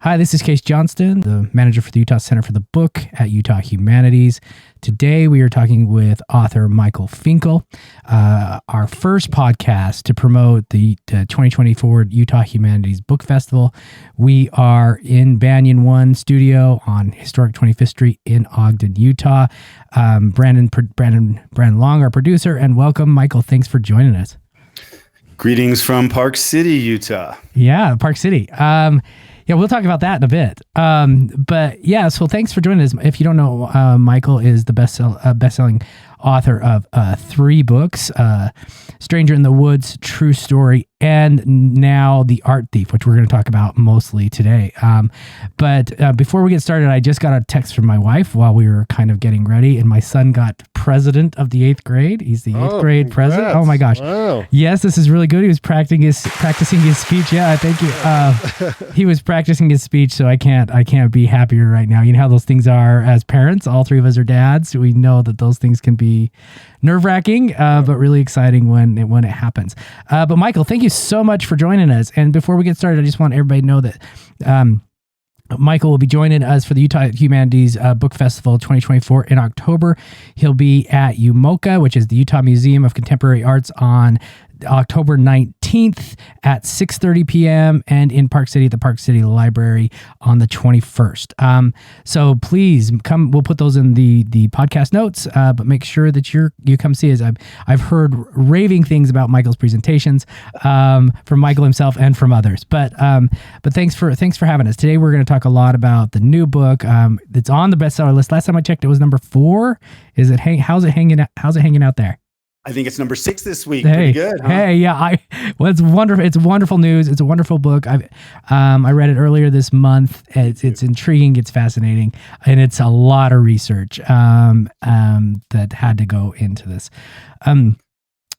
Hi, this is Case Johnston, the manager for the Utah Center for the Book at Utah Humanities. Today, we are talking with author Michael Finkel, our first podcast to promote the 2024 Utah Humanities Book Festival. We are in Banyan One Studio on historic 25th Street in Ogden, Utah. Brandon Long, our producer, and welcome, Michael. Thanks for joining us. Greetings from Park City, Utah. Yeah, Park City. Yeah, we'll talk about that in a bit. But yeah, so thanks for joining us. If you don't know, Michael is the best-selling author of 3 books, Stranger in the Woods, True Story, and now The Art Thief, which we're going to talk about mostly today. But before we get started, I just got a text from my wife while we were kind of getting ready, and my son got president of the 8th grade. He's the 8th grade president. Oh my gosh. Wow. Yes, this is really good. He was practicing his speech. Yeah, thank you. He was practicing his speech, so I can't be happier right now. You know how those things are as parents. All 3 of us are dads. We know that those things can be nerve-wracking, but really exciting when it happens. But Michael, thank you so much for joining us. And before we get started, I just want everybody to know that Michael will be joining us for the Utah Humanities Book Festival 2024 in October. He'll be at UMOCA, which is the Utah Museum of Contemporary Arts, on October 19th at 6:30 p.m. and in Park City at the Park City Library on the 21st. So please come. We'll put those in the podcast notes, but make sure that you come see us. I've heard raving things about Michael's presentations from Michael himself and from others. But thanks for having us. Today we're going to talk a lot about the new book that's on the bestseller list. Last time I checked, it was number 4. How's it hanging out there? I think it's number 6 this week. Hey, Pretty good, huh? Hey, yeah. Well, it's wonderful. It's wonderful news. It's a wonderful book. I read it earlier this month. It's intriguing. It's fascinating, and it's a lot of research that had to go into this.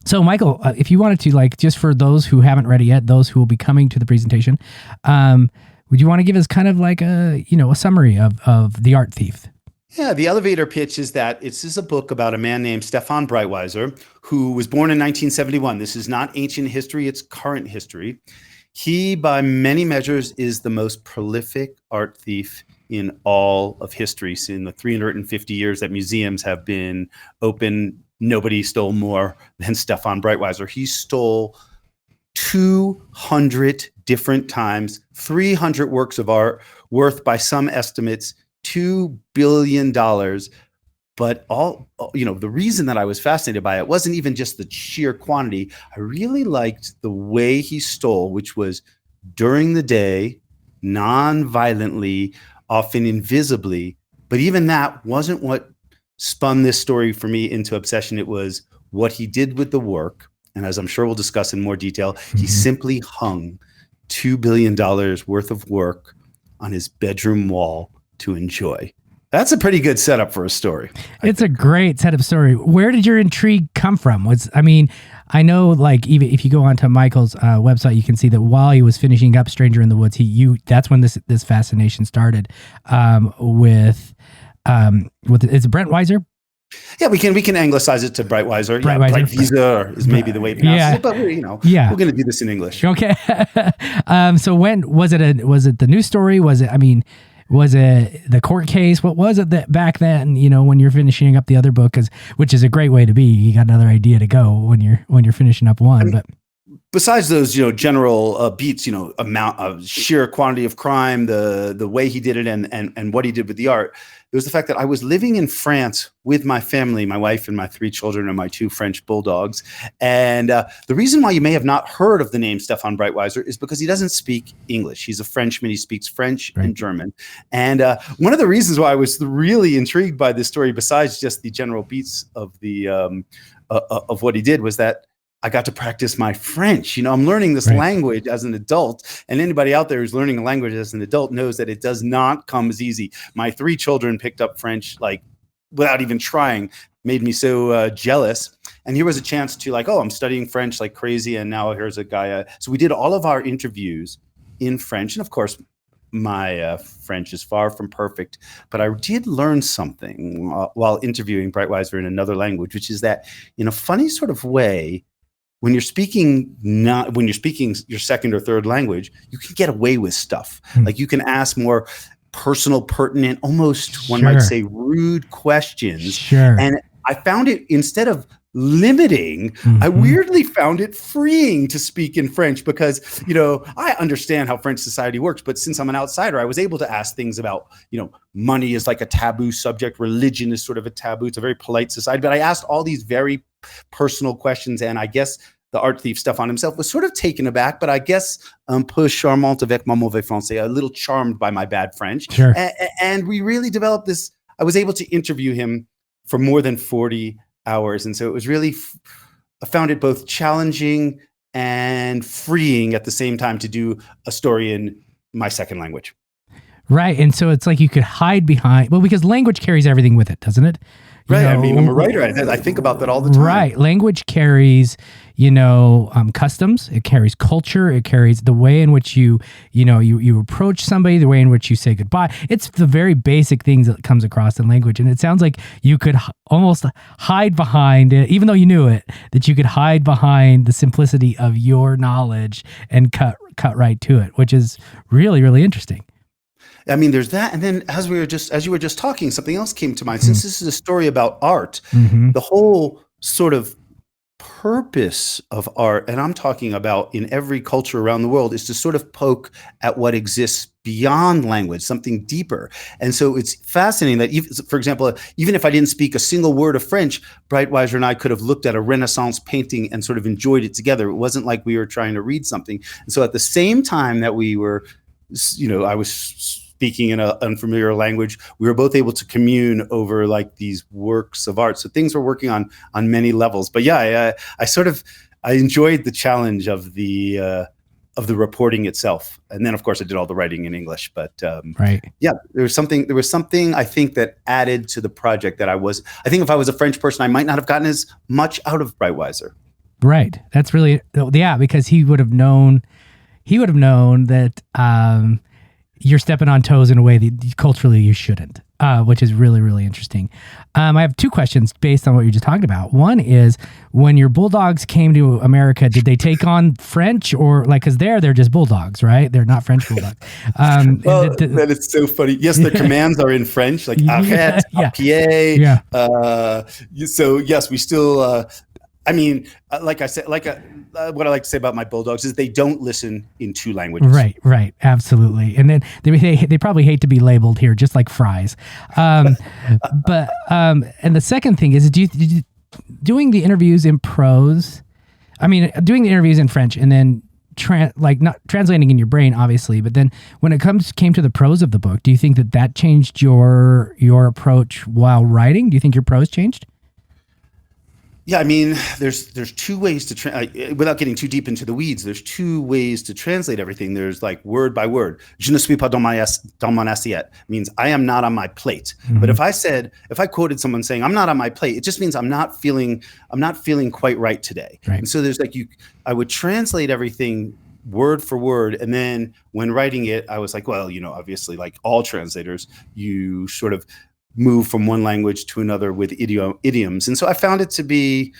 So, Michael, if you wanted to, just for those who haven't read it yet, those who will be coming to the presentation, would you want to give us kind of like a summary of The Art Thief? Yeah, the elevator pitch is that this is a book about a man named Stefan Breitweiser, who was born in 1971. This is not ancient history, it's current history. He, by many measures, is the most prolific art thief in all of history. So in the 350 years that museums have been open, nobody stole more than Stefan Breitweiser. He stole 200 different times, 300 works of art worth, by some estimates, $2 billion. But the reason that I was fascinated by it wasn't even just the sheer quantity. I really liked the way he stole, which was during the day, non-violently, often invisibly. But even that wasn't what spun this story for me into obsession. It was what he did with the work. And as I'm sure we'll discuss in more detail, he simply hung $2 billion worth of work on his bedroom wall to enjoy. That's a pretty good setup for a story. It's a great setup story. Where did your intrigue come from? I know, even if you go onto Michael's website, you can see that while he was finishing up Stranger in the Woods, that's when this fascination started with it's Brent Weiser. Yeah, we can anglicize it to Breitweiser. Breitweiser is maybe the way to pronounce it, but we're going to do this in English. Okay. So when was it? Was it the news story? Was it the court case? What was it that back then, when you're finishing up the other book, which is a great way to be, you got another idea to go when you're finishing up one. But besides those, general beats, amount of sheer quantity of crime, the way he did it and what he did with the art, it was the fact that I was living in France with my family, my wife and my 3 children and my 2 French bulldogs. And the reason why you may have not heard of the name Stefan Breitweiser is because he doesn't speak English. He's a Frenchman. He speaks French and German. And one of the reasons why I was really intrigued by this story, besides just the general beats of of what he did, was that I got to practice my French. I'm learning this language as an adult, and anybody out there who's learning a language as an adult knows that it does not come as easy. My 3 children picked up French without even trying. Made me so jealous. And here was a chance to I'm studying French like crazy, and now here's a guy. So we did all of our interviews in French, and of course, my French is far from perfect, but I did learn something while interviewing Breitweiser in another language, which is that in a funny sort of way, when you're speaking your second or third language, you can get away with stuff. Like you can ask more personal, pertinent, almost one might say rude questions. Sure. And I found it, instead of limiting, I weirdly found it freeing to speak in French, because, I understand how French society works, but since I'm an outsider, I was able to ask things about, money is like a taboo subject. Religion is sort of a taboo. It's a very polite society, but I asked all these very personal questions. And I guess the art thief Stéphane himself was sort of taken aback, but I guess un peu charmante avec mon mauvais français, a little charmed by my bad French. Sure. And we really developed this. I was able to interview him for more than 40 hours. And so it was really, I found it both challenging and freeing at the same time to do a story in my second language. Right. And so it's like you could hide behind, because language carries everything with it, doesn't it? Right. I mean, I'm a writer. I think about that all the time. Right. Language carries, customs. It carries culture. It carries the way in which you approach somebody, the way in which you say goodbye. It's the very basic things that comes across in language. And it sounds like you could almost hide behind it, even though you knew it, that you could hide behind the simplicity of your knowledge and cut right to it, which is really, really interesting. I mean, there's that. And then as you were just talking, something else came to mind. Since this is a story about art, the whole sort of purpose of art, and I'm talking about in every culture around the world, is to sort of poke at what exists beyond language, something deeper. And so it's fascinating that, for example, even if I didn't speak a single word of French, Breitweiser and I could have looked at a Renaissance painting and sort of enjoyed it together. It wasn't like we were trying to read something. And so at the same time that we were, I was speaking in an unfamiliar language, we were both able to commune over like these works of art. So things were working on many levels. But yeah, I enjoyed the challenge of the reporting itself. And then of course I did all the writing in English. But right. Yeah, there was something I think that added to the project I think if I was a French person, I might not have gotten as much out of Breitweiser. Right. That's really, because he would have known that you're stepping on toes in a way that culturally you shouldn't, which is really, really interesting. I have two questions based on what you just talked about. One is, when your bulldogs came to America, did they take on French, or because they're just bulldogs, right? They're not French bulldogs. That is so funny. Yes, their commands are in French, like arrête, pied. Yeah. So yes, we still. I mean, like I said, what I like to say about my bulldogs is they don't listen in two languages. Right, absolutely. And then they probably hate to be labeled here, just like fries. And the second thing is, doing the interviews in prose. I mean, doing the interviews in French and then not translating in your brain, obviously. But then when it came to the prose of the book, do you think that changed your approach while writing? Do you think your prose changed? Yeah, I mean, there's two ways to without getting too deep into the weeds. There's two ways to translate everything. There's like word by word. Je ne suis pas dans mon assiette means I am not on my plate. But if I quoted someone saying I'm not on my plate, it just means I'm not feeling quite right today. Right. And so there's I would translate everything word for word, and then when writing it, I was like, well, obviously, like all translators, you sort of move from one language to another with idioms. And so I found it to be,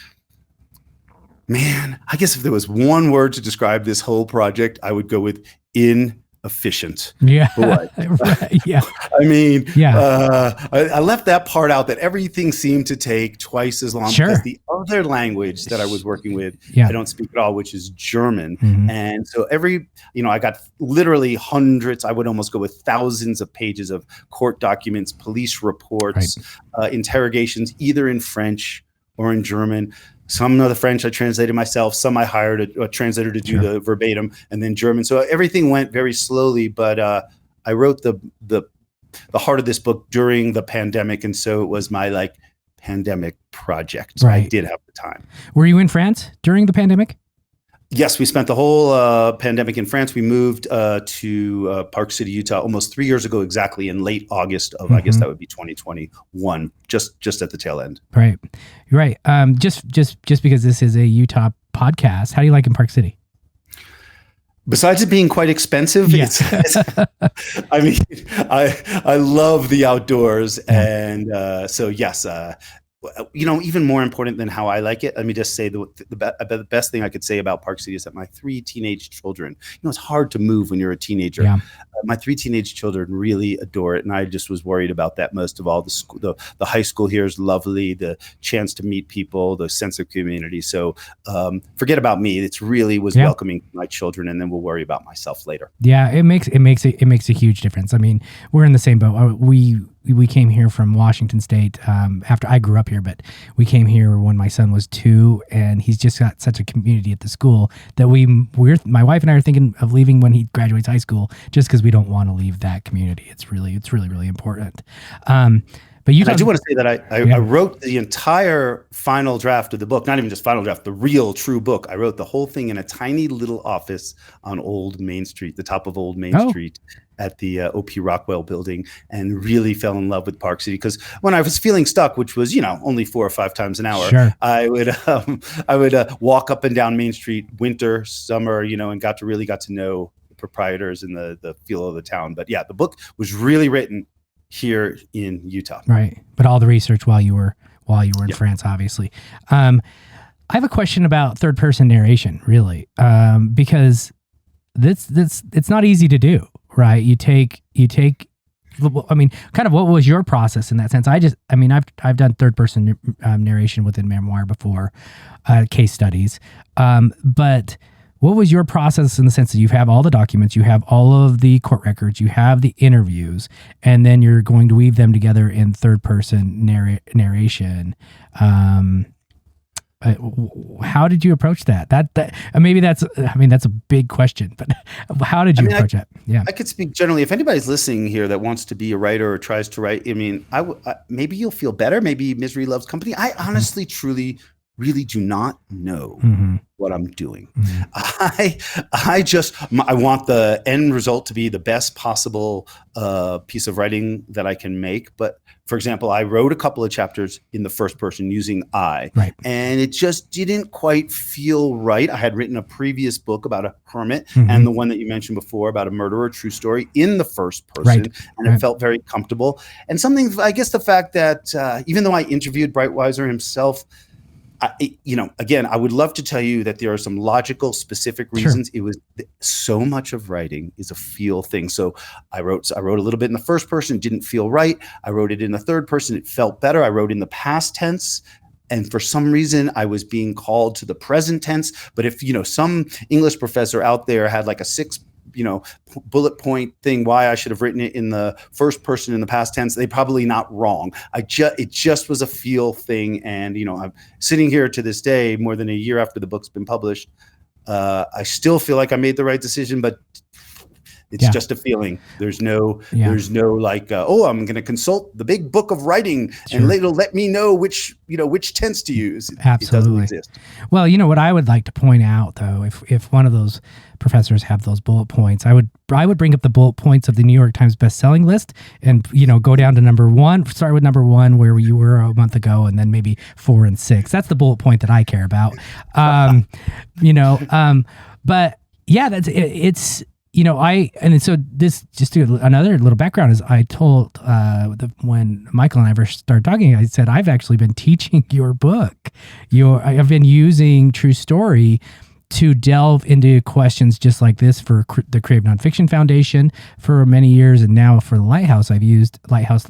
I guess if there was one word to describe this whole project, I would go with inefficient. Yeah. Right. Yeah. I mean, I left that part out, that everything seemed to take twice as long, because the other language that I was working with, I don't speak at all, which is German. And so I got literally hundreds, I would almost go with thousands of pages of court documents, police reports, interrogations, either in French or in German. Some of the French I translated myself. Some I hired a translator to do the verbatim, and then German. So everything went very slowly. But I wrote the heart of this book during the pandemic, and so it was my pandemic project. So I did have the time. Were you in France during the pandemic? Yes, we spent the whole pandemic in France. We moved to Park City, Utah, almost 3 years ago exactly, in late August of, I guess that would be 2021, just at the tail end. Right. Just because this is a Utah podcast, how do you like in Park City? Besides it being quite expensive, I mean, I love the outdoors, and so yes, even more important than how I like it, let me just say the best thing I could say about Park City is that my three teenage children, it's hard to move when you're a teenager. Yeah. My three teenage children really adore it. And I just was worried about that most of all. The high school here is lovely, the chance to meet people, the sense of community. So forget about me. It's really was welcoming my children, and then we'll worry about myself later. Yeah, it makes a huge difference. I mean, we're in the same boat. We came here from Washington State after I grew up here, but we came here when my son was 2, and he's just got such a community at the school that my wife and I are thinking of leaving when he graduates high school, just because we don't want to leave that community. It's really important. But I do want to say that I wrote the entire final draft of the book, not even just final draft, the real true book. I wrote the whole thing in a tiny little office on Old Main Street, the top of Old Main Street at the O.P. Rockwell building, and really fell in love with Park City. Because when I was feeling stuck, which was, only 4 or 5 times an hour, sure, I would walk up and down Main Street, winter, summer, and got to know the proprietors and the feel of the town. But yeah, the book was really written here in Utah. Right. But all the research while you were in France, obviously. I have a question about third person narration, really, because it's not easy to do, right? You take, I mean, kind of what was your process in that sense? I've done third person narration within memoir before, case studies. But what was your process in the sense that you have all the documents, you have all of the court records, you have the interviews, and then you're going to weave them together in third person narration? How did you approach that? Maybe that's a big question, but how did you approach it? Yeah, I could speak generally. If anybody's listening here that wants to be a writer or tries to write, maybe you'll feel better. Maybe misery loves company. I honestly, truly, really do not know what I'm doing. I want the end result to be the best possible piece of writing that I can make. But for example, I wrote a couple of chapters in the first person using I, and it just didn't quite feel right. I had written a previous book about a hermit and the one that you mentioned before about a murderer, true story, in the first person, and it felt very comfortable. And I guess the fact that even though I interviewed Breitweiser himself, again, I would love to tell you that there are some logical, specific reasons. Sure. It was so much of writing is a feel thing. So I wrote a little bit in the first person, it didn't feel right. I wrote it in the third person, it felt better. I wrote in the past tense, and for some reason I was being called to the present tense. But if some English professor out there had like a 6 bullet point thing why I should have written it in the first person in the past tense, they probably not wrong. It just was a feel thing. And, I'm sitting here to this day, more than a year after the book's been published. I still feel like I made the right decision, but it's just a feeling. There's no like, I'm going to consult the big book of writing and it'll let me know which tense to use. Absolutely. It doesn't exist. Well, what I would like to point out though, if one of those professors have those bullet points, I would bring up the bullet points of the New York Times bestselling list and, go down to number 1, start with number 1 where you were a month ago, and then maybe 4 and 6. That's the bullet point that I care about. But yeah, so this, just to another little background, is I told when Michael and I first started talking, I said, I've actually been teaching your book. I've been using True Story to delve into questions just like this for the Creative Nonfiction Foundation for many years, and now for the Lighthouse. I've used Lighthouse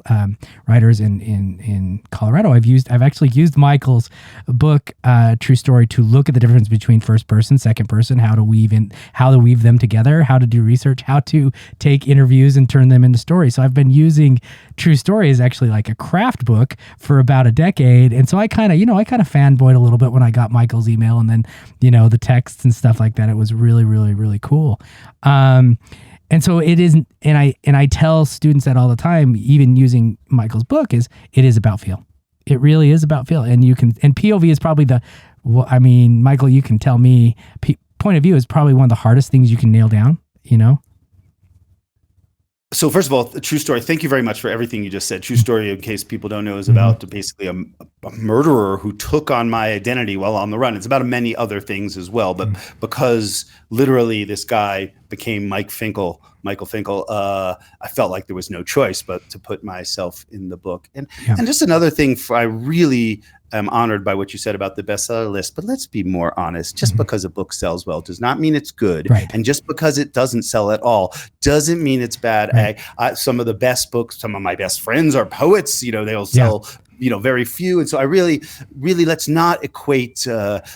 writers in Colorado. I've actually used Michael's book, True Story, to look at the difference between first person, second person, how to weave them together, how to do research, how to take interviews and turn them into stories. So I've been using True Story as actually like a craft book for about a decade, and so I kind of fanboyed a little bit when I got Michael's email, and then the text and stuff like that. It was really, really, really cool. And so it is, and I tell students that all the time, even using Michael's book, it is about feel. It really is about feel. And POV is probably Michael, you can tell me, point of view is probably one of the hardest things you can nail down, So first of all, True Story, thank you very much for everything you just said. True Story, in case people don't know, is about basically a murderer who took on my identity while on the run. It's about many other things as well, but because literally this guy became Mike Finkel Michael Finkel, I felt like there was no choice but to put myself in the book. And Yeah. and just another thing, I really am honored by what you said about the bestseller list, but let's be more honest. Just because a book sells well does not mean it's good. Right. And just because it doesn't sell at all doesn't mean it's bad. Right. Some of the best books, some of my best friends are poets, they'll sell very few. And so I really, let's not equate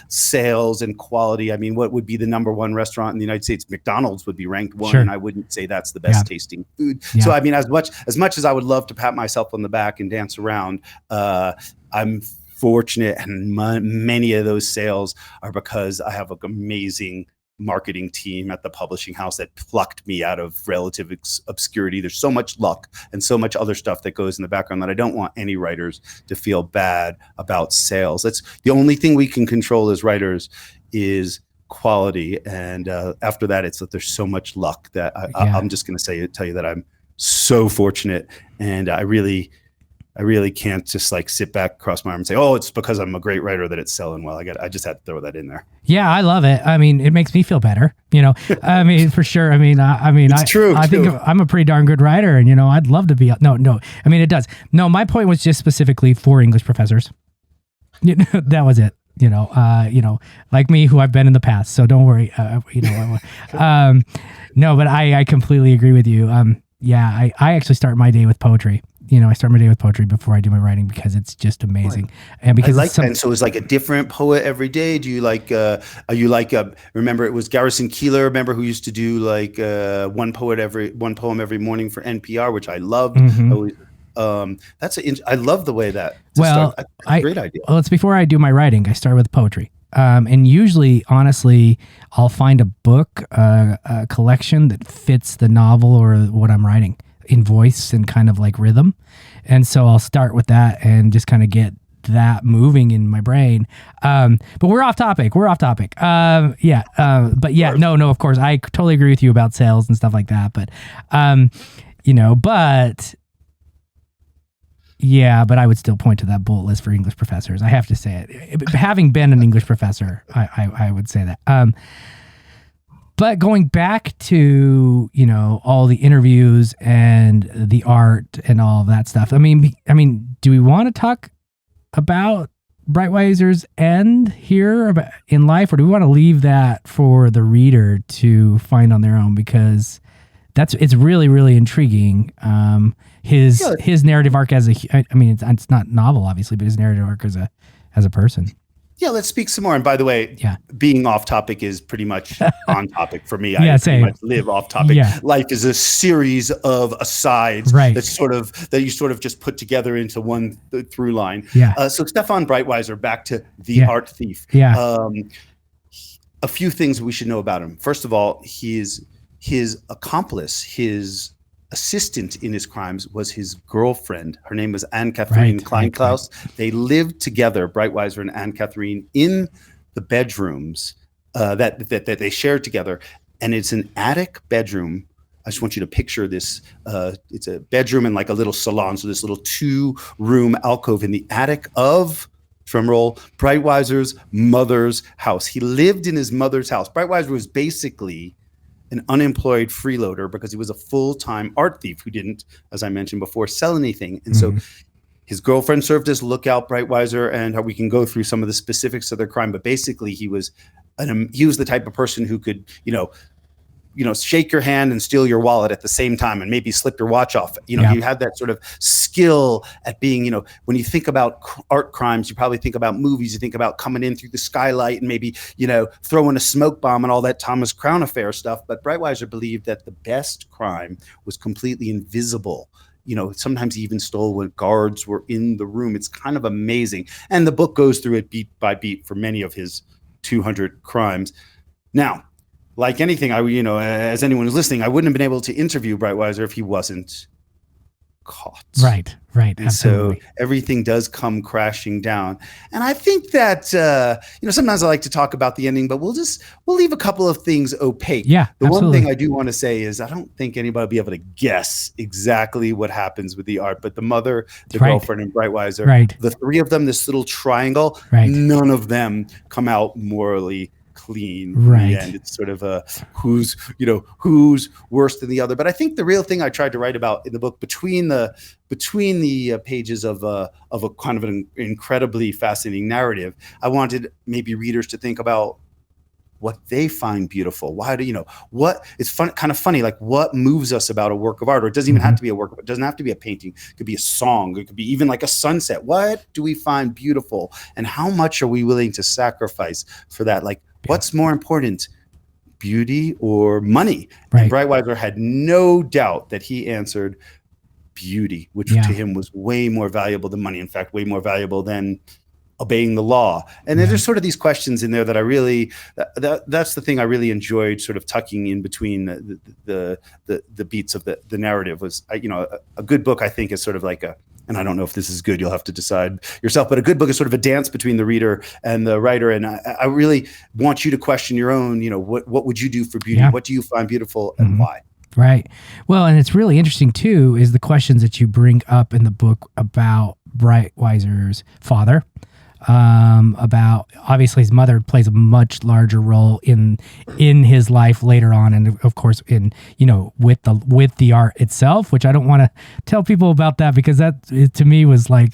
sales and quality. I mean, what would be the number one restaurant in the United States? McDonald's would be ranked one, and I wouldn't say that's the best tasting food. So I mean, as much as I would love to pat myself on the back and dance around, I'm fortunate, and many of those sales are because I have an amazing marketing team at the publishing house that plucked me out of relative obscurity. There's so much luck and so much other stuff that goes in the background that I don't want any writers to feel bad about sales. That's the only thing we can control as writers is quality. And after that, it's that there's so much luck that I'm just going to tell you that I'm so fortunate, and I really can't just like sit back, cross my arm and say, oh, it's because I'm a great writer that it's selling well. I just had to throw that in there. Yeah, I love it. I mean, it makes me feel better, I mean, for sure. It's true. I think I'm a pretty darn good writer, and, I'd love to be, no. I mean, it does. No, my point was just specifically for English professors. That was it. Like me, who I've been in the past. So don't worry. No, but I completely agree with you. I actually start my day with poetry. I start my day with poetry before I do my writing because it's just amazing. And because and so it's like a different poet every day. Do you like, are you like, remember it was Garrison Keillor, remember, who used to do like one poem every morning for NPR, which I loved. I love the way that. Great idea. Well, it's before I do my writing. I start with poetry. And usually, honestly, I'll find a book, a collection that fits the novel or what I'm writing in voice and kind of like rhythm. And so I'll start with that and just kind of get that moving in my brain. But we're off topic. But yeah, no, of course, I totally agree with you about sales and stuff like that. But, but I would still point to that bullet list for English professors. I have to say it. Having been an English professor, I would say that. But going back to, all the interviews and the art and all of that stuff. I mean, do we want to talk about Breitweiser's end here in life, or do we want to leave that for the reader to find on their own? Because it's really, really intriguing. His narrative arc it's not novel, obviously, but his narrative arc as a person. Yeah, let's speak some more. And by the way, being off topic is pretty much on topic for me. I pretty much live off topic. Yeah. Life is a series of asides that you sort of just put together into one through line. Yeah. So Stefan Breitweiser, back to the art thief. Yeah. A few things we should know about him. First of all, his accomplice, his assistant in his crimes, was his girlfriend. Her name was Anne-Catherine Kleinklaus. Right. They lived together, Breitweiser and Anne-Catherine, in the bedrooms that they shared together. And it's an attic bedroom. I just want you to picture this. It's a bedroom and like a little salon. So this little 2-room alcove in the attic of, drumroll, Breitweiser's mother's house. He lived in his mother's house. Breitweiser was basically an unemployed freeloader because he was a full-time art thief who didn't, as I mentioned before, sell anything. And so his girlfriend served as lookout, Breitweiser, and we can go through some of the specifics of their crime. But basically, he was the type of person who could, shake your hand and steal your wallet at the same time and maybe slip your watch off. He had that sort of skill at being, when you think about art crimes, you probably think about movies, you think about coming in through the skylight and maybe, throwing a smoke bomb and all that Thomas Crown Affair stuff. But Breitweiser believed that the best crime was completely invisible. Sometimes he even stole when guards were in the room. It's kind of amazing. And the book goes through it beat by beat for many of his 200 crimes. Now, like anything, as anyone who's listening, I wouldn't have been able to interview Breitweiser if he wasn't caught. Right. And absolutely. so everything does come crashing down. And I think that, sometimes I like to talk about the ending, but we'll leave a couple of things opaque. Yeah, The absolutely. one thing I do want to say is I don't think anybody will be able to guess exactly what happens with the art, but the mother, the girlfriend, and Breitweiser, the three of them, this little triangle, none of them come out morally clean Right. in the end. It's sort of who's worse than the other. But I think the real thing I tried to write about in the book, between the pages of a kind of an incredibly fascinating narrative, I wanted maybe readers to think about what they find beautiful. Why do what it's fun, kind of funny, like what moves us about a work of art? Or it doesn't even have to be a work of art. It doesn't have to be a painting. It could be a song. It could be even like a sunset. What do we find beautiful? And how much are we willing to sacrifice for that? Like, what's more important, beauty or money? Right. And Breitweiser had no doubt that he answered beauty, which to him was way more valuable than money. In fact, way more valuable than obeying the law. And then there's sort of these questions in there that I really, that's the thing I really enjoyed sort of tucking in between the beats of the narrative. Was, a good book, I think, is sort of like and I don't know if this is good, you'll have to decide yourself, but a good book is sort of a dance between the reader and the writer. And I really want you to question your own, what would you do for beauty? What do you find beautiful and why? Right. Well, and it's really interesting too, is the questions that you bring up in the book about Breitweiser's father. About, obviously his mother plays a much larger role in his life later on, and of course in with the art itself, which I don't want to tell people about that, because that to me was like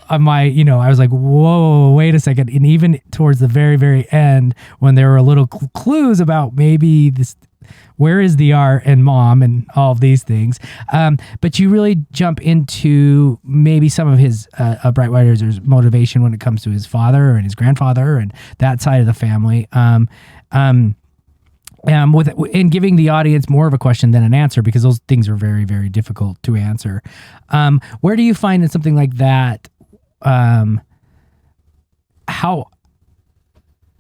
I was like, whoa, wait a second. And even towards the very, very end, when there were little clues about maybe this, where is the art and mom and all of these things. But you really jump into maybe some of his Breitweiser's motivation when it comes to his father and his grandfather and that side of the family. In giving the audience more of a question than an answer, because those things are very, very difficult to answer. Where do you find that something like that,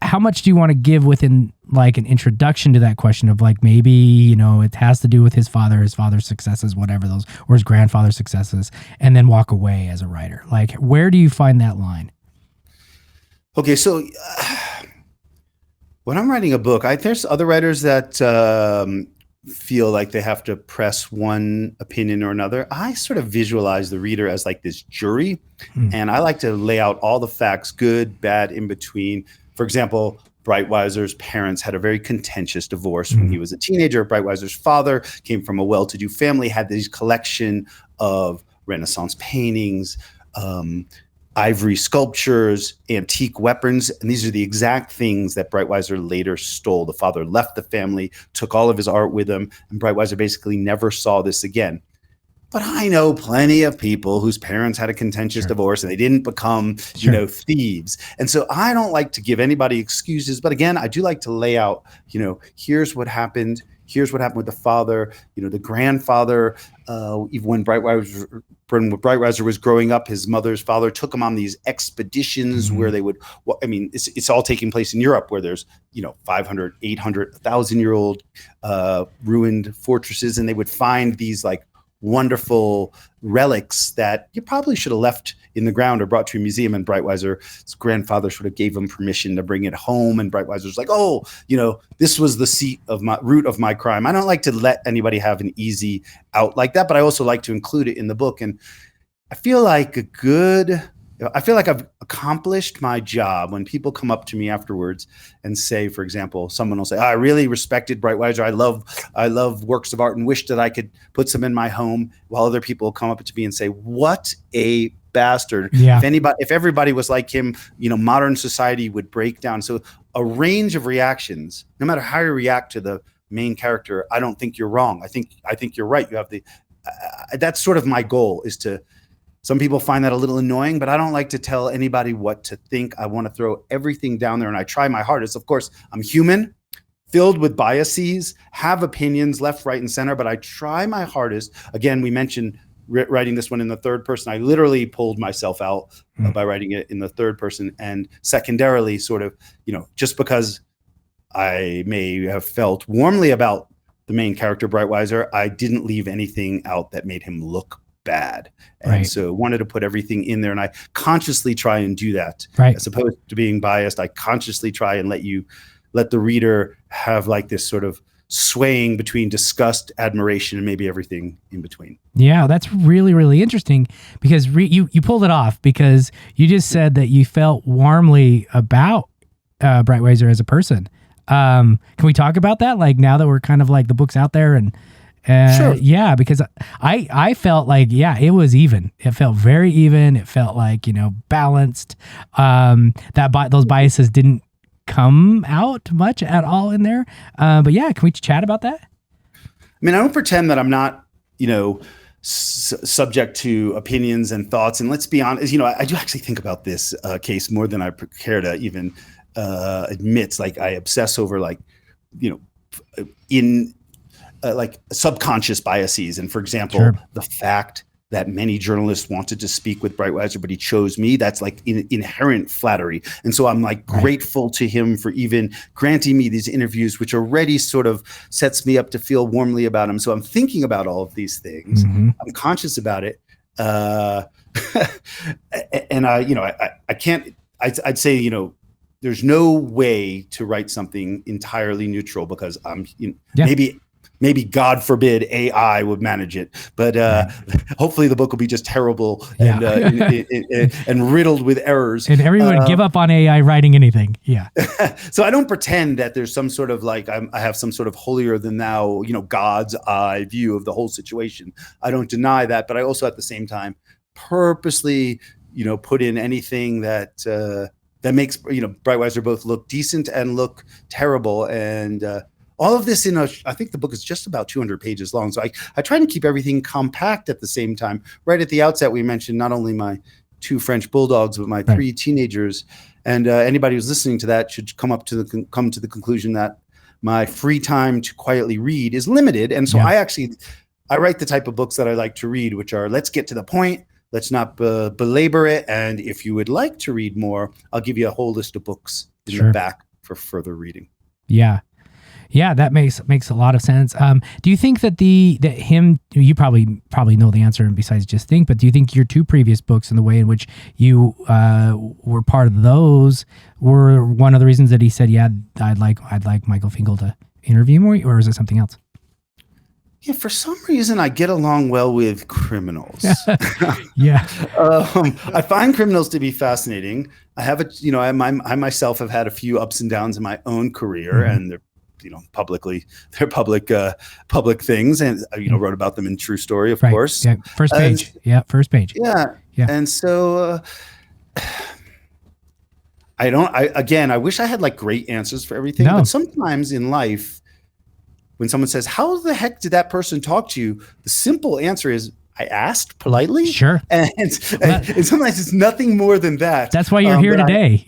how much do you want to give within like an introduction to that question of like, maybe, it has to do with his father's successes, whatever those, or his grandfather's successes, and then walk away as a writer? Like, where do you find that line? Okay. So when I'm writing a book, there's other writers that feel like they have to press one opinion or another. I sort of visualize the reader as like this jury, and I like to lay out all the facts, good, bad, in between. For example, Breitweiser's parents had a very contentious divorce when he was a teenager. Breitweiser's father came from a well-to-do family, had this collection of Renaissance paintings, ivory sculptures, antique weapons. And these are the exact things that Breitweiser later stole. The father left the family, took all of his art with him, and Breitweiser basically never saw this again. But I know plenty of people whose parents had a contentious divorce and they didn't become, thieves. And so I don't like to give anybody excuses. But again, I do like to lay out, here's what happened. Here's what happened with the father, the grandfather. Even when Breitweiser was growing up, his mother's father took him on these expeditions where they would, it's all taking place in Europe, where there's, 500, 800, 1,000-year-old ruined fortresses. And they would find these like wonderful relics that you probably should have left in the ground or brought to a museum. And Breitweiser's grandfather sort of gave him permission to bring it home. And Breitweiser's like, oh, this was the root of my crime. I don't like to let anybody have an easy out like that, but I also like to include it in the book. And I feel like I've accomplished my job when people come up to me afterwards and say, for example, someone will say, I really respected Breitweiser. I love works of art and wish that I could put some in my home, while other people will come up to me and say, what a bastard. Yeah. If everybody was like him, modern society would break down. So a range of reactions, no matter how you react to the main character, I don't think you're wrong. I think you're right. You have that's sort of my goal, is to, some people find that a little annoying, but I don't like to tell anybody what to think. I want to throw everything down there, and I try my hardest. Of course, I'm human, filled with biases, have opinions left, right, and center, but I try my hardest. Again, we mentioned writing this one in the third person. I literally pulled myself out by writing it in the third person. And secondarily, sort of, just because I may have felt warmly about the main character, Breitweiser, I didn't leave anything out that made him look bad. And so wanted to put everything in there, and I consciously try and do that. As opposed to being biased, I consciously try and let the reader have like this sort of swaying between disgust, admiration, and maybe everything in between. Yeah, that's really, really interesting, because you pulled it off, because you just said that you felt warmly about Breitweiser as a person. Can we talk about that? Like now that we're kind of like the book's out there and Sure. yeah, because I felt like, yeah, it was even. It felt very even. It felt like, balanced. Those biases didn't come out much at all in there. But yeah, can we chat about that? I mean, I don't pretend that I'm not, subject to opinions and thoughts. And let's be honest, I do actually think about this case more than I care to even admit. Like I obsess over in like subconscious biases. And for example, Sure. the fact that many journalists wanted to speak with Breitweiser, but he chose me, that's like inherent flattery. And so I'm like grateful to him for even granting me these interviews, which already sort of sets me up to feel warmly about him. So I'm thinking about all of these things. Mm-hmm. I'm conscious about it. And I can't, I'd say, there's no way to write something entirely neutral because maybe God forbid AI would manage it, but hopefully the book will be just terrible and and riddled with errors. And everyone would give up on AI writing anything. Yeah. So I don't pretend that there's some sort of I have some sort of holier than thou, God's eye view of the whole situation. I don't deny that, but I also at the same time purposely, put in anything that makes Breitweiser both look decent and look terrible. And all of this I think the book is just about 200 pages long. So I try to keep everything compact at the same time. Right at the outset, we mentioned not only my 2 French bulldogs, but my 3 teenagers. And anybody who's listening to that should come to the conclusion that my free time to quietly read is limited. And so I write the type of books that I like to read, which are, let's get to the point. Let's not belabor it. And if you would like to read more, I'll give you a whole list of books in the back for further reading. Yeah. Yeah, that makes a lot of sense. Do you think that you probably know the answer and besides just think, but do you think your 2 previous books and the way in which you were part of those were one of the reasons that he said, yeah, I'd like Michael Finkel to interview more, or is it something else? Yeah, for some reason I get along well with criminals. Yeah. I find criminals to be fascinating. I have I myself have had a few ups and downs in my own career, and they're public things, and wrote about them in True Story, of course. Yeah, first page. First page. Yeah. And so I wish I had great answers for everything. No. But sometimes in life, when someone says, how the heck did that person talk to you? The simple answer is, I asked politely. Sure. And sometimes it's nothing more than that. That's why you're here today,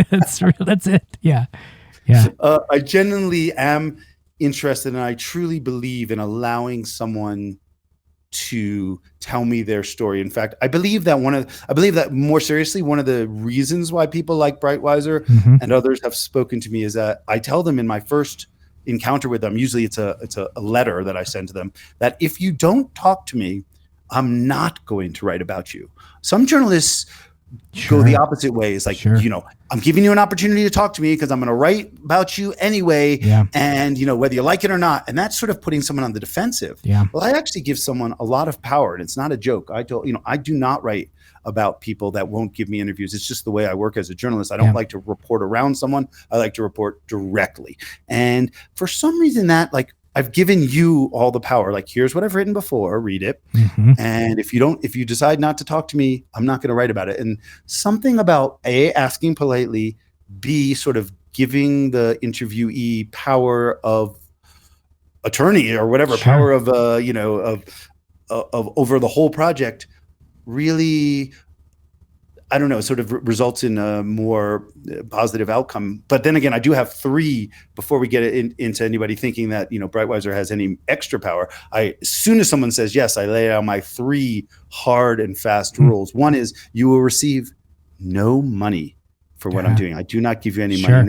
That's it. Yeah. Yeah. I genuinely am interested, and I truly believe in allowing someone to tell me their story. In fact, I believe that more seriously, one of the reasons why people like Breitweiser and others have spoken to me is that I tell them in my first encounter with them, usually it's a letter that I send to them, that if you don't talk to me, I'm not going to write about you. Some journalists go the opposite way. It's like, I'm giving you an opportunity to talk to me because I'm going to write about you anyway. Yeah. And, whether you like it or not. And that's sort of putting someone on the defensive. Yeah. Well, I actually give someone a lot of power, and it's not a joke. I do not write about people that won't give me interviews. It's just the way I work as a journalist. I don't like to report around someone. I like to report directly. And for some reason I've given you all the power. Here's what I've written before, read it. And if you decide not to talk to me, I'm not going to write about it. And something about A, asking politely, B, sort of giving the interviewee power of attorney or whatever, power of over the whole project, really, I don't know, sort of results in a more positive outcome. But then again, I do have 3 before we get into anybody thinking that, Breitweiser has any extra power. As soon as someone says yes, I lay out my 3 hard and fast rules. One is you will receive no money for what I'm doing. I do not give you any money.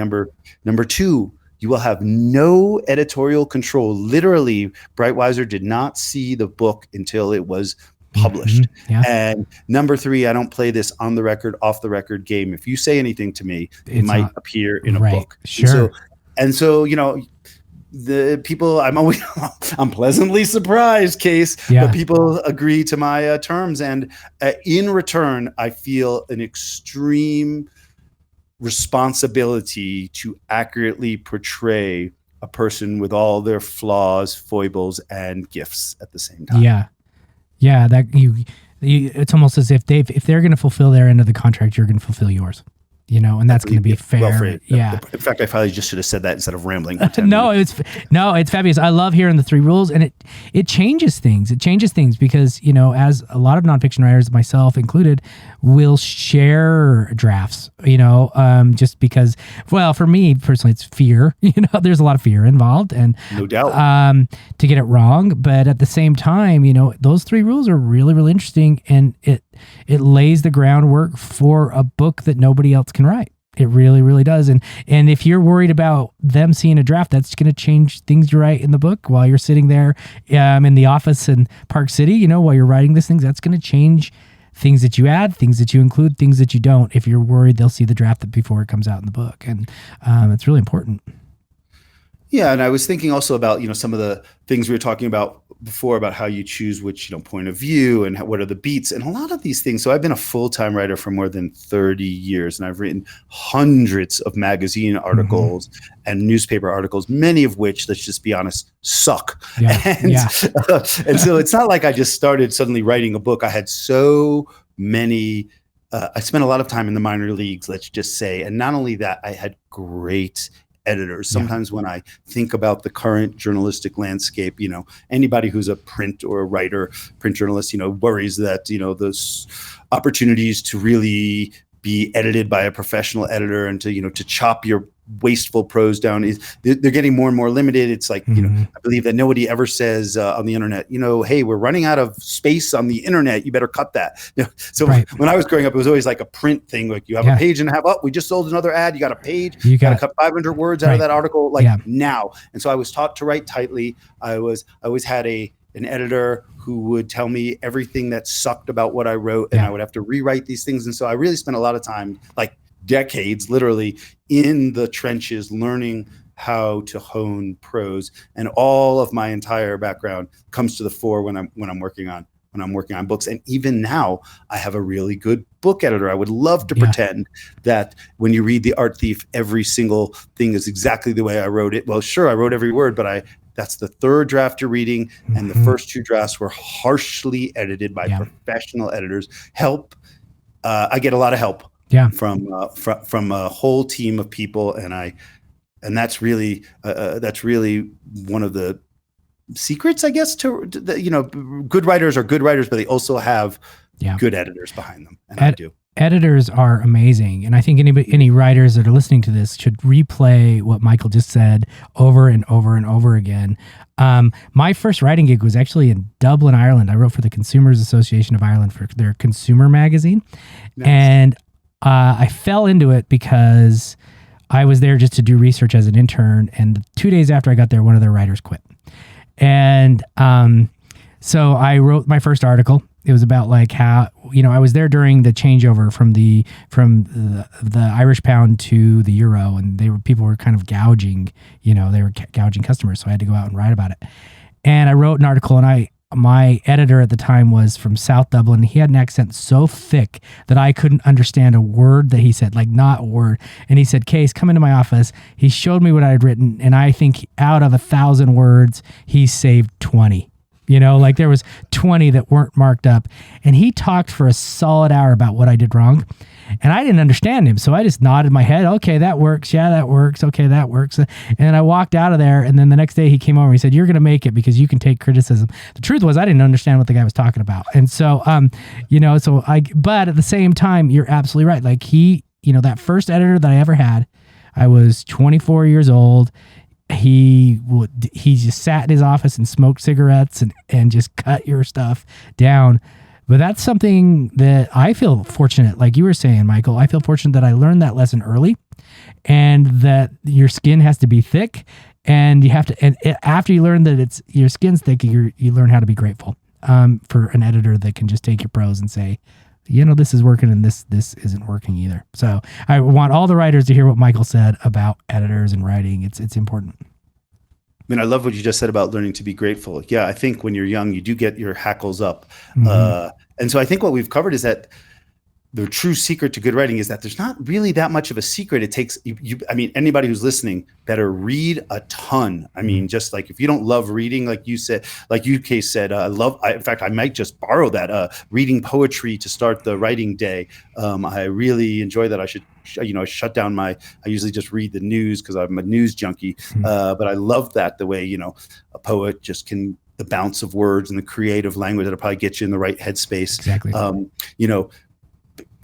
Number 2, you will have no editorial control. Literally, Breitweiser did not see the book until it was published. And number 3, I don't play this on the record, off the record game. If you say anything to me, it might appear in a book. And so, the people, I'm pleasantly surprised, but people agree to my terms. And in return, I feel an extreme responsibility to accurately portray a person with all their flaws, foibles, and gifts at the same time. Yeah, that it's almost as if if they're going to fulfill their end of the contract, you're going to fulfill yours. And that's going to be fair. Well phrased. Yeah. In fact, I probably just should have said that instead of rambling. No, it's fabulous. I love hearing the 3 rules, and it changes things. It changes things because, as a lot of nonfiction writers, myself included, will share drafts, just because, well, for me personally, it's fear. There's a lot of fear involved, and no doubt, to get it wrong. But at the same time, those 3 rules are really, really interesting, and it lays the groundwork for a book that nobody else can write. It really, really does. And if you're worried about them seeing a draft, that's going to change things you write in the book while you're sitting there in the office in Park City, while you're writing this thing, that's going to change things that you add, things that you include, things that you don't, if you're worried they'll see the draft before it comes out in the book. And it's really important. Yeah, and I was thinking also about some of the things we were talking about before about how you choose which point of view and what are the beats and a lot of these things. So I've been a full-time writer for more than 30 years, and I've written hundreds of magazine articles and newspaper articles, many of which, let's just be honest, suck. Yeah, and so it's not like I just started suddenly writing a book. I had so many. I spent a lot of time in the minor leagues, let's just say, and not only that, I had great editors. Sometimes when I think about the current journalistic landscape, anybody who's a print or a writer, print journalist, worries that, those opportunities to really be edited by a professional editor and to chop your wasteful prose down they're getting more and more limited. It's like, I believe that nobody ever says on the internet, hey, we're running out of space on the internet. You better cut that. So when I was growing up, it was always like a print thing. Like you have a page and a half. Oh, we just sold another ad. You got a page. You got to cut 500 words out of that article. Now. And so I was taught to write tightly. I always had an editor who would tell me everything that sucked about what I wrote, and I would have to rewrite these things. And so I really spent a lot of time, like decades, literally in the trenches, learning how to hone prose. And all of my entire background comes to the fore when I'm working on books. And even now, I have a really good book editor. I would love to pretend that when you read The Art Thief, every single thing is exactly the way I wrote it. Well, sure, I wrote every word, but that's the 3rd draft you're reading, and the first 2 drafts were harshly edited by professional editors. I get a lot of help from a whole team of people, and that's really one of the secrets, I guess, to good writers are good writers, but they also have good editors behind them, and I do. Editors are amazing, and I think any writers that are listening to this should replay what Michael just said over and over and over again. My first writing gig was actually in Dublin, Ireland. I wrote for the Consumers Association of Ireland for their consumer magazine, and I fell into it because I was there just to do research as an intern, and 2 days after I got there, one of their writers quit. And so I wrote my first article. It was about like how, I was there during the changeover from the Irish pound to the euro, and people were kind of gouging, they were gouging customers. So I had to go out and write about it. And I wrote an article, and my editor at the time was from South Dublin. He had an accent so thick that I couldn't understand a word that he said, like not a word. And he said, Case, come into my office. He showed me what I had written, and I think out of 1,000 words, he saved 20. There was 20 that weren't marked up. And he talked for a solid hour about what I did wrong. And I didn't understand him. So I just nodded my head. Okay, that works. Yeah, that works. Okay, that works. And I walked out of there. And then the next day he came over and he said, you're going to make it because you can take criticism. The truth was I didn't understand what the guy was talking about. And so, but at the same time, you're absolutely right. Like that first editor that I ever had, I was 24 years old. He just sat in his office and smoked cigarettes and just cut your stuff down. But that's something that I feel fortunate, like you were saying, Michael. I feel fortunate that I learned that lesson early, and that your skin has to be thick, and you have to. And after you learn that your skin's thick, you learn how to be grateful for an editor that can just take your prose and say, this is working and this isn't working either. So I want all the writers to hear what Michael said about editors and writing. It's important. I mean, I love what you just said about learning to be grateful. Yeah, I think when you're young, you do get your hackles up. And so I think what we've covered is that the true secret to good writing is that there's not really that much of a secret. It takes I mean, anybody who's listening better read a ton. I mean, just like if you don't love reading, like you said, like UK said, in fact, I might just borrow that, reading poetry to start the writing day. I really enjoy that. I should, shut down I usually just read the news because I'm a news junkie. But I love that, the way, a poet just can, the bounce of words and the creative language that'll probably get you in the right headspace. Exactly.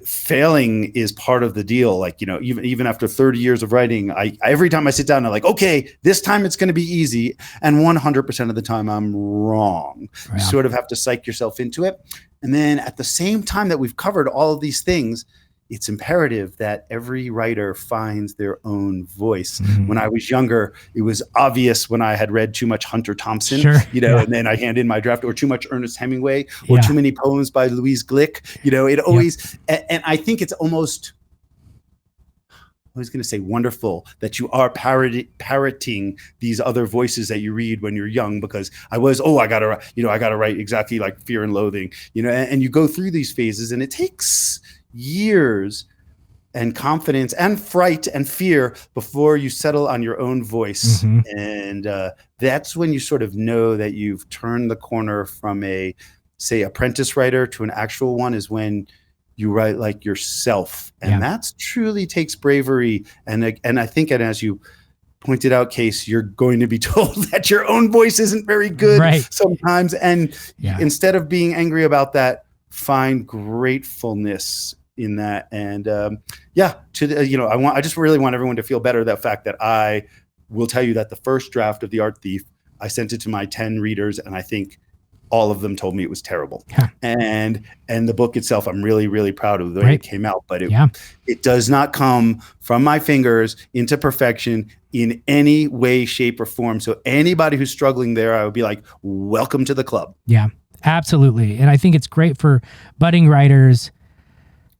Failing is part of the deal. Like, even after 30 years of writing, I every time I sit down, I'm like, okay, this time it's going to be easy. And 100% of the time I'm wrong. Wow. You sort of have to psych yourself into it. And then at the same time that we've covered all of these things, it's imperative that every writer finds their own voice. When I was younger, it was obvious when I had read too much Hunter Thompson, and then I hand in my draft, or too much Ernest Hemingway, or too many poems by Louise Glick. It always, and I think it's almost, I was going to say wonderful that you are parroting these other voices that you read when you're young, because I gotta write exactly like Fear and Loathing, and you go through these phases, and it takes years and confidence and fright and fear before you settle on your own voice. And that's when you sort of know that you've turned the corner from a, say, apprentice writer to an actual one, is when you write like yourself. And that's truly takes bravery. And I think, and as you pointed out, Case, you're going to be told that your own voice isn't very good sometimes. And instead of being angry about that, find gratefulness in that. And I just really want everyone to feel better. That fact that I will tell you that the first draft of The Art Thief, I sent it to my 10 readers, and I think all of them told me it was terrible. And the book itself, I'm really, really proud of the way it came out, but it does not come from my fingers into perfection in any way, shape, or form. So anybody who's struggling there, I would be like, welcome to the club. Yeah, absolutely. And I think it's great for budding writers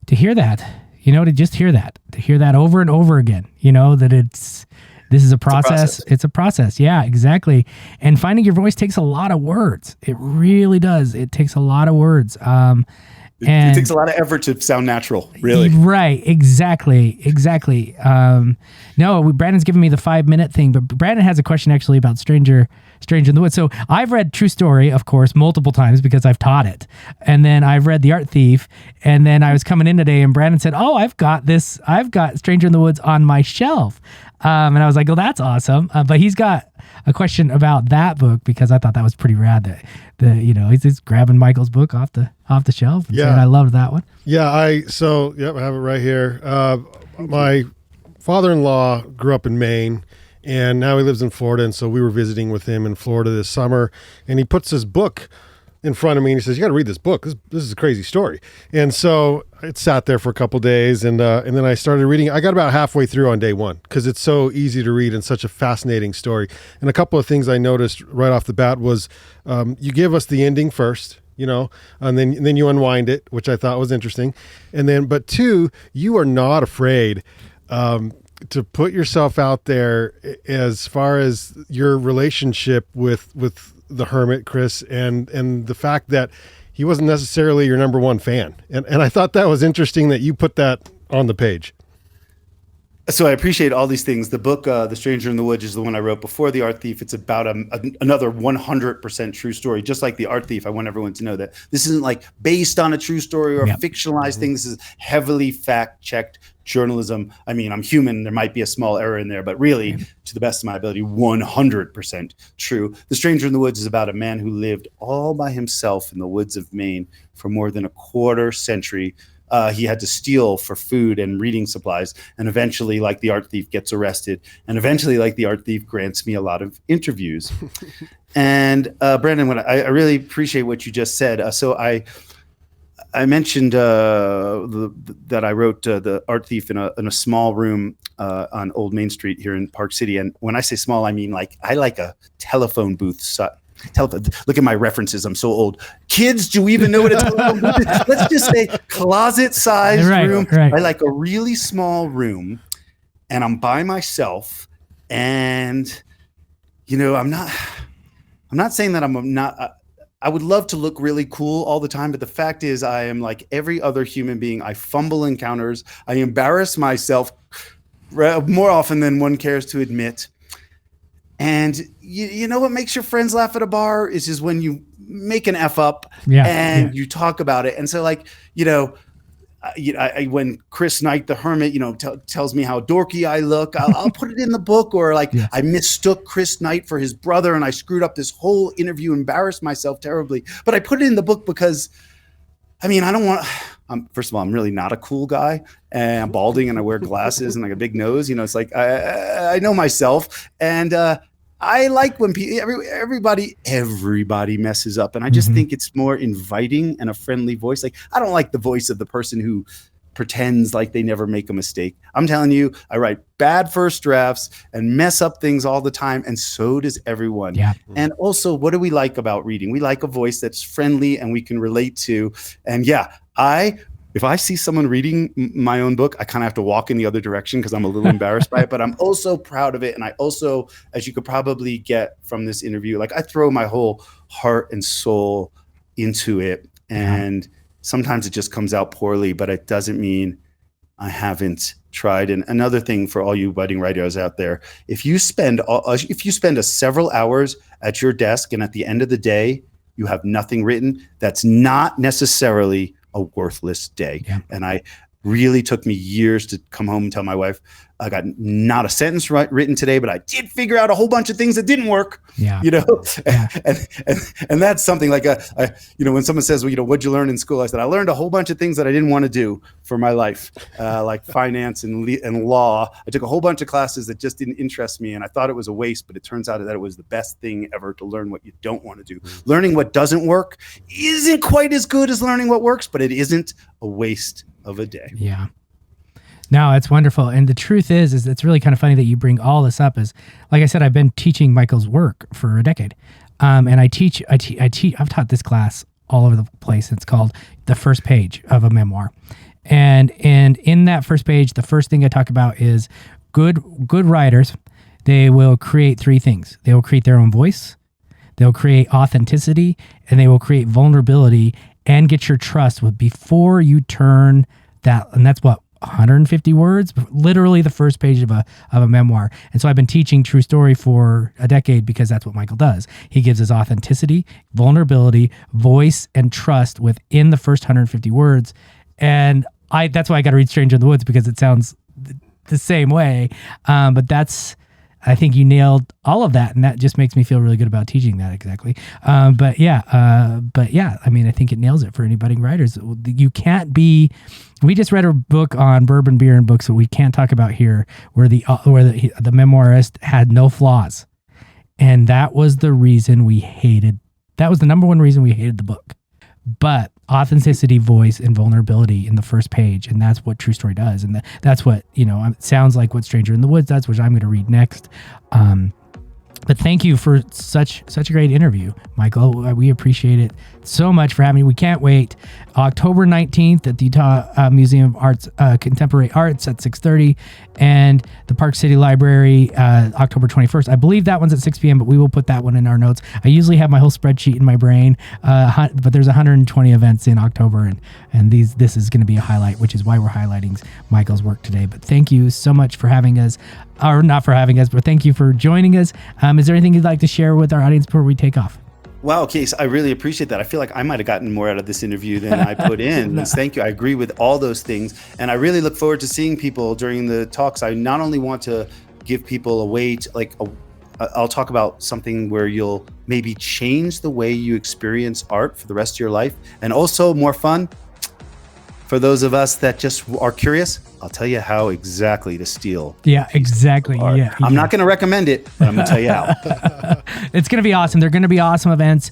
to hear that, to just hear that over and over again, that this is a process. It's a process. Yeah, exactly. And finding your voice takes a lot of words. It really does. It takes a lot of words. It takes a lot of effort to sound natural, really. Right. Exactly. No, Brandon's giving me the 5-minute thing, but Brandon has a question actually about Stranger in the Woods. So I've read True Story, of course, multiple times because I've taught it. And then I've read The Art Thief. And then I was coming in today and Brandon said, oh, I've got Stranger in the Woods on my shelf. And I was like, oh, that's awesome. But he's got a question about that book, because I thought that was pretty rad that he's just grabbing Michael's book off the shelf and saying, I loved that one. Yeah. I have it right here. My father-in-law grew up in Maine, and now he lives in Florida. And so we were visiting with him in Florida this summer, and he puts his book in front of me and he says, you got to read this book. This is a crazy story. And so it sat there for a couple days, and then I started reading. I got about halfway through on day one because it's so easy to read and such a fascinating story. And a couple of things I noticed right off the bat was you give us the ending first, and then you unwind it, which I thought was interesting. And then, but two, you are not afraid to put yourself out there as far as your relationship with the hermit, Chris, and the fact that he wasn't necessarily your number one fan. And I thought that was interesting that you put that on the page. So I appreciate all these things. The book, The Stranger in the Woods, is the one I wrote before The Art Thief. It's about another 100% true story. Just like The Art Thief, I want everyone to know that this isn't like based on a true story or fictionalized thing. This is heavily fact-checked journalism. I mean, I'm human. There might be a small error in there, but really, to the best of my ability, 100% true. The Stranger in the Woods is about a man who lived all by himself in the woods of Maine for more than a quarter century. He had to steal for food and reading supplies, and eventually, like The Art Thief, gets arrested, and eventually, like The Art Thief, grants me a lot of interviews. And Brandon, I really appreciate what you just said. So I mentioned that I wrote The Art Thief in a small room on Old Main Street here in Park City, and when I say small, I mean like I like a telephone booth. Look at my references. I'm so old. Kids, do we even know what a telephone booth is? Let's just say closet-sized room. Right. I like a really small room, and I'm by myself. And I'm not saying that I'm not. I would love to look really cool all the time, but the fact is I am like every other human being. I fumble encounters. I embarrass myself more often than one cares to admit. And you know what makes your friends laugh at a bar is when you make an F up and you talk about it. And so like, when Chris Knight, the hermit, tells me how dorky I look, I'll put it in the book. Or like I mistook Chris Knight for his brother and I screwed up this whole interview, embarrassed myself terribly. But I put it in the book because, I don't want. First of all, I'm really not a cool guy, and I'm balding and I wear glasses and like a big nose. It's like I know myself, and I like when everybody messes up, and I just think it's more inviting and a friendly voice. Like I don't like the voice of the person who pretends like they never make a mistake. I'm telling you, I write bad first drafts and mess up things all the time, and so does everyone. Yeah. And also, what do we like about reading? We like a voice that's friendly and we can relate to. And if I see someone reading my own book, I kind of have to walk in the other direction because I'm a little embarrassed by it, but I'm also proud of it. And I also, as you could probably get from this interview, like I throw my whole heart and soul into it. And sometimes it just comes out poorly, but it doesn't mean I haven't tried. And another thing for all you budding writers out there, if you spend several hours at your desk and at the end of the day, you have nothing written, that's not necessarily a worthless day. Yeah. And I really took me years to come home and tell my wife, I got not a sentence written today, but I did figure out a whole bunch of things that didn't work. Yeah. And that's something like when someone says, well, what'd you learn in school? I said, I learned a whole bunch of things that I didn't want to do for my life, like finance and law. I took a whole bunch of classes that just didn't interest me, and I thought it was a waste, but it turns out that it was the best thing ever to learn what you don't want to do. Learning what doesn't work isn't quite as good as learning what works, but it isn't a waste of a day. Yeah. No, it's wonderful. And the truth is it's really kind of funny that you bring all this up. Is like I said, I've been teaching Michael's work for a decade. And I've taught this class all over the place. It's called The First Page of a Memoir. And in that first page, the first thing I talk about is good writers. They will create three things. They will create their own voice. They'll create authenticity, and they will create vulnerability and get your trust before you turn that. And that's what, 150 words, literally the first page of a memoir. And so I've been teaching true story for a decade because that's what Michael does. He gives us authenticity, vulnerability, voice, and trust within the first 150 words. And that's why I got to read Stranger in the Woods, because it sounds the same way. But I think you nailed all of that, and that just makes me feel really good about teaching that exactly. But yeah, I think it nails it for any budding writers. You can't be. We just read a book on bourbon, beer, and books that we can't talk about here, where the memoirist had no flaws, and that was the reason we hated. That was the number one reason we hated the book. But authenticity, voice, and vulnerability in the first page, and that's what True Story does, and that's what it sounds like what Stranger in the Woods does, which I'm going to read next. But thank you for such a great interview, Michael. We appreciate it so much for having me. We can't wait. October 19th at the Utah Museum of Arts, Contemporary Arts at 6:30, and the Park City Library October 21st. I believe that one's at 6 p.m., but we will put that one in our notes. I usually have my whole spreadsheet in my brain, but there's 120 events in October, and this is going to be a highlight, which is why we're highlighting Michael's work today. But thank you so much for having us, or not for having us, but thank you for joining us. Is there anything you'd like to share with our audience before we take off? Wow, Case, I really appreciate that. I feel like I might have gotten more out of this interview than I put in. No. Thank you. I agree with all those things. And I really look forward to seeing people during the talks. I not only want to give people a way to, I'll talk about something where you'll maybe change the way you experience art for the rest of your life. And also more fun, for those of us that just are curious, I'll tell you how exactly to steal. Yeah, exactly. Yeah, I'm not going to recommend it, but I'm going to tell you how. It's going to be awesome. They're going to be awesome events.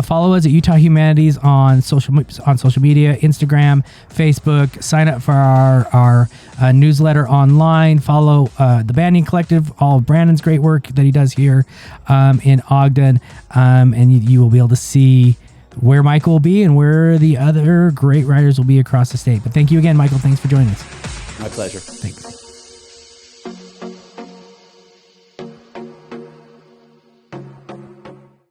Follow us at Utah Humanities on social media, Instagram, Facebook. Sign up for our newsletter online. Follow the Banyan Collective, all of Brandon's great work that he does here in Ogden, and you will be able to see where Michael will be and where the other great writers will be across the state. But thank you again, Michael. Thanks for joining us. My pleasure. Thanks.